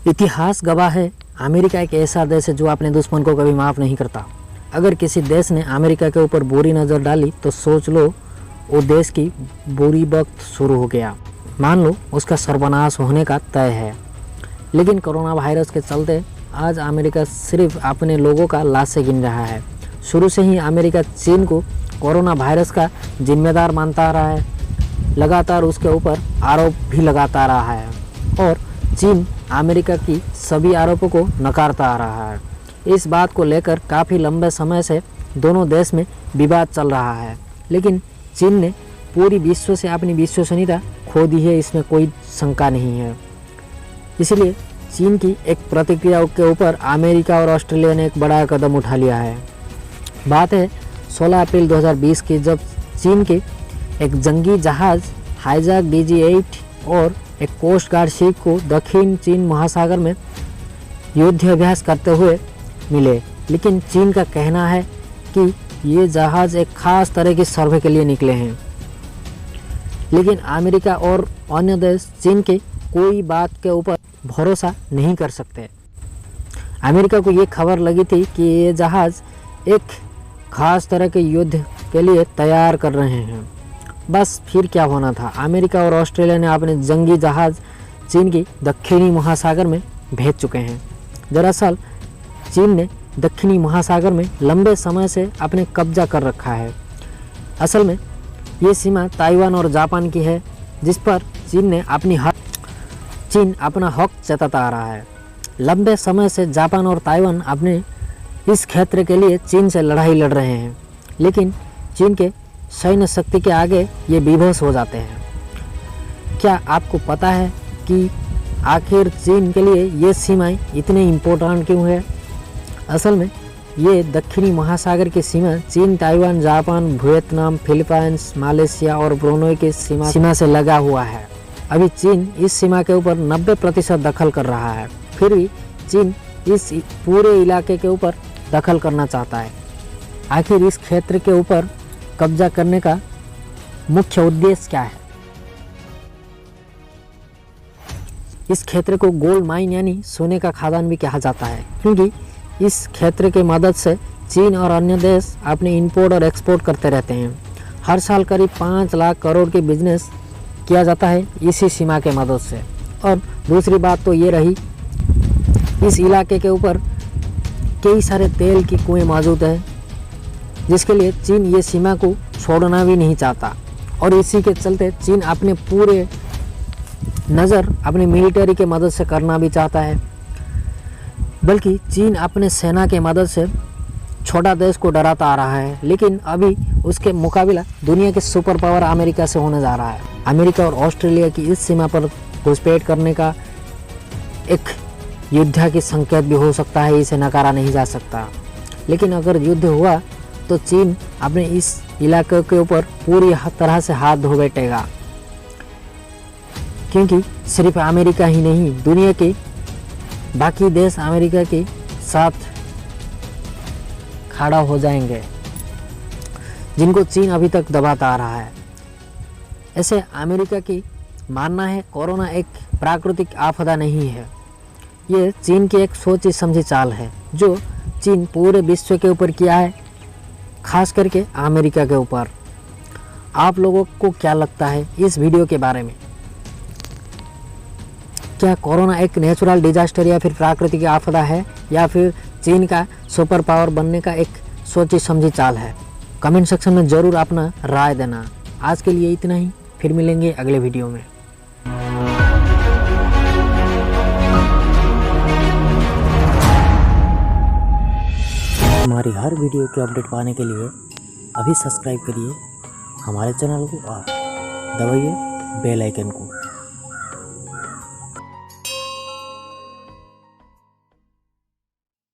इतिहास गवाह है, अमेरिका एक ऐसा देश है जो अपने दुश्मन को कभी माफ़ नहीं करता। अगर किसी देश ने अमेरिका के ऊपर बुरी नज़र डाली तो सोच लो वो देश की बुरी वक्त शुरू हो गया, मान लो उसका सर्वनाश होने का तय है। लेकिन कोरोना वायरस के चलते आज अमेरिका सिर्फ अपने लोगों का लाशें गिन रहा है। शुरू से ही अमेरिका चीन को कोरोना वायरस का जिम्मेदार मानता रहा है, लगातार उसके ऊपर आरोप भी लगाता रहा है और चीन अमेरिका की सभी आरोपों को नकारता आ रहा है। इस बात को लेकर काफ़ी लंबे समय से दोनों देश में विवाद चल रहा है, लेकिन चीन ने पूरी विश्व से अपनी विश्वसनीयता खो दी है, इसमें कोई शंका नहीं है। इसलिए चीन की एक प्रतिक्रिया के ऊपर अमेरिका और ऑस्ट्रेलिया ने एक बड़ा कदम उठा लिया है। बात है 16 अप्रैल 2020 की, जब चीन के एक जंगी जहाज़ हाईजैक DG-8 और एक कोस्ट गार्ड शिप को दक्षिण चीन महासागर में युद्ध अभ्यास करते हुए मिले। लेकिन चीन का कहना है कि ये जहाज़ एक खास तरह की सर्वे के लिए निकले हैं। लेकिन अमेरिका और अन्य देश चीन के कोई बात के ऊपर भरोसा नहीं कर सकते। अमेरिका को ये खबर लगी थी कि ये जहाज़ एक खास तरह के युद्ध के लिए तैयार कर रहे हैं। बस फिर क्या होना था, अमेरिका और ऑस्ट्रेलिया ने अपने जंगी जहाज़ चीन की दक्षिणी महासागर में भेज चुके हैं। दरअसल चीन ने दक्षिणी महासागर में लंबे समय से अपने कब्जा कर रखा है। असल में ये सीमा ताइवान और जापान की है, जिस पर चीन अपना हक जताता आ रहा है। लंबे समय से जापान और ताइवान अपने इस क्षेत्र के लिए चीन से लड़ाई लड़ रहे हैं, लेकिन चीन के सैन्य शक्ति के आगे ये विवश हो जाते हैं। क्या आपको पता है कि आखिर चीन के लिए ये सीमाएं इतने इम्पोर्टेंट क्यों है? असल में ये दक्षिणी महासागर की सीमा चीन, Taiwan, Japan, Vietnam, Philippines, Malaysia और ब्रुनेई की सीमा से लगा हुआ है। अभी चीन इस सीमा के ऊपर 90% दखल कर रहा है, फिर भी चीन इस पूरे इलाके के ऊपर दखल करना चाहता है। आखिर इस क्षेत्र के ऊपर कब्जा करने का मुख्य उद्देश्य क्या है? इस क्षेत्र को गोल्ड माइन यानी सोने का खदान भी कहा जाता है, क्योंकि इस क्षेत्र के मदद से चीन और अन्य देश अपने इंपोर्ट और एक्सपोर्ट करते रहते हैं। हर साल करीब 5 लाख करोड़ की बिजनेस किया जाता है इसी सीमा के मदद से। और दूसरी बात तो ये रही, इस इलाके के ऊपर कई सारे तेल की कुएं मौजूद है, जिसके लिए चीन ये सीमा को छोड़ना भी नहीं चाहता। और इसी के चलते चीन अपने पूरे नज़र अपने मिलिट्री के मदद से करना भी चाहता है। बल्कि चीन अपने सेना के मदद से छोटा देश को डराता आ रहा है, लेकिन अभी उसके मुकाबला दुनिया के सुपर पावर अमेरिका से होने जा रहा है। अमेरिका और ऑस्ट्रेलिया की इस सीमा पर घुसपैठ करने का एक युद्ध की संकेत भी हो सकता है, इसे नकारा नहीं जा सकता। लेकिन अगर युद्ध हुआ तो चीन अपने इस इलाके के ऊपर पूरी तरह से हाथ धो बैठेगा, क्योंकि सिर्फ अमेरिका ही नहीं, दुनिया के बाकी देश अमेरिका के साथ खड़ा हो जाएंगे, जिनको चीन अभी तक दबाता आ रहा है। ऐसे अमेरिका की मानना है कोरोना एक प्राकृतिक आपदा नहीं है, ये चीन की एक सोची समझी चाल है जो चीन पूरे विश्व के ऊपर किया है, खास करके अमेरिका के ऊपर। आप लोगों को क्या लगता है इस वीडियो के बारे में? क्या कोरोना एक नेचुरल डिजास्टर या फिर प्राकृतिक आपदा है, या फिर चीन का सुपर पावर बनने का एक सोची समझी चाल है? कमेंट सेक्शन में ज़रूर अपना राय देना। आज के लिए इतना ही, फिर मिलेंगे अगले वीडियो में। हमारी हर वीडियो के अपडेट पाने के लिए अभी सब्सक्राइब करिए हमारे चैनल को और दबाइए बेल आइकन को।